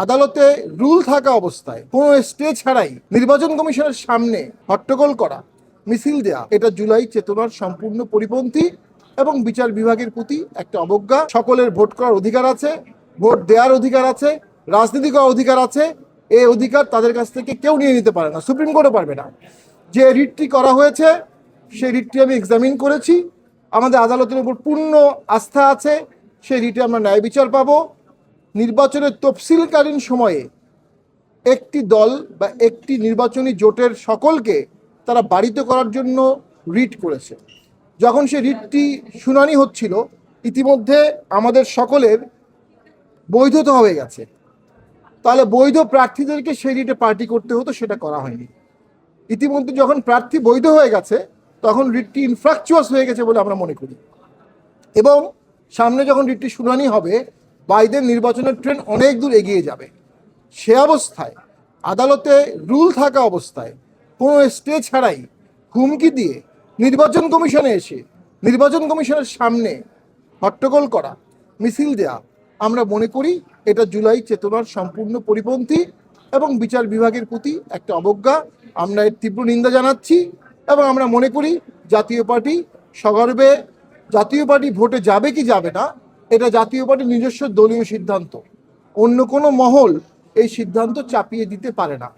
আদালতে রুল থাকা অবস্থায় কোনো স্টে ছাড়াই নির্বাচন কমিশনের সামনে হট্টগোল করা, মিছিল দেয়া, এটা জুলাই চেতনার সম্পূর্ণ পরিপন্থী এবং বিচার বিভাগের প্রতি একটা অবজ্ঞা। সকলের ভোট করার অধিকার আছে, ভোট দেওয়ার অধিকার আছে, রাজনীতি করার অধিকার আছে। এই অধিকার তাদের কাছ থেকে কেউ নিয়ে নিতে পারে না, সুপ্রিম কোর্টও পারবে না। যে রিটটি করা হয়েছে সেই রিটটি আমি এক্সামিন করেছি। আমাদের আদালতের উপর পূর্ণ আস্থা আছে, সেই রিটে আমরা ন্যায় বিচার পাবো। নির্বাচনের তফসিলকালীন সময়ে একটি দল বা একটি নির্বাচনী জোটের সকলকে তারা বাড়িতে করার জন্য রিট করেছে। যখন সে রিটটি শুনানি হচ্ছিল, ইতিমধ্যে আমাদের সকলের বৈধতা হয়ে গেছে। তাহলে বৈধ প্রার্থীদেরকে সেই রিটে পার্টি করতে হতো, সেটা করা হয়নি। ইতিমধ্যে যখন প্রার্থী বৈধ হয়ে গেছে, তখন রিটটি ইনফ্রাকচুয়াস হয়ে গেছে বলে আমরা মনে করি। এবং সামনে যখন রিটটি শুনানি হবে, বাইডেন নির্বাচনের ট্রেন্ড অনেক দূর এগিয়ে যাবে। সে অবস্থায় আদালতে রুল থাকা অবস্থায় কোনো স্টে ছাড়াই হুমকি দিয়ে নির্বাচন কমিশনে এসে নির্বাচন কমিশনের সামনে হট্টগোল করা, মিছিল দেয়া, আমরা মনে করি এটা জুলাই চেতনার সম্পূর্ণ পরিপন্থী এবং বিচার বিভাগের প্রতি একটা অবজ্ঞা। আমরা এর তীব্র নিন্দা জানাচ্ছি এবং আমরা মনে করি জাতীয় পার্টি সগর্বে জাতীয় পার্টি ভোটে যাবে কি যাবে না, এটা জাতীয় পার্টির নিজস্ব দলীয় সিদ্ধান্ত। অন্য কোনো মহল এই সিদ্ধান্ত চাপিয়ে দিতে পারে না।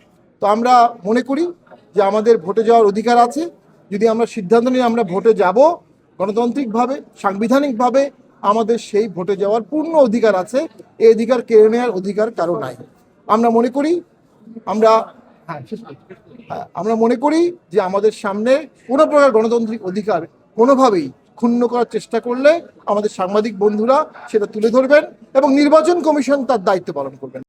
তো আমরা মনে করি যে আমাদের ভোটে যাওয়ার অধিকার আছে। যদি আমরা সিদ্ধান্ত নিয়ে আমরা ভোটে যাব, গণতান্ত্রিকভাবে সাংবিধানিকভাবে আমাদের সেই ভোটে যাওয়ার পূর্ণ অধিকার আছে। এই অধিকার কেড়ে নেওয়ার অধিকার কারো নাই। আমরা মনে করি আমরা মনে করি যে আমাদের সামনে কোনো প্রকার গণতান্ত্রিক অধিকার কোনোভাবেই ক্ষুণ্ণ করার চেষ্টা করলে আমাদের সাংবাদিক বন্ধুরা সেটা তুলে ধরবেন এবং নির্বাচন কমিশন তার দায়িত্ব পালন করবেন।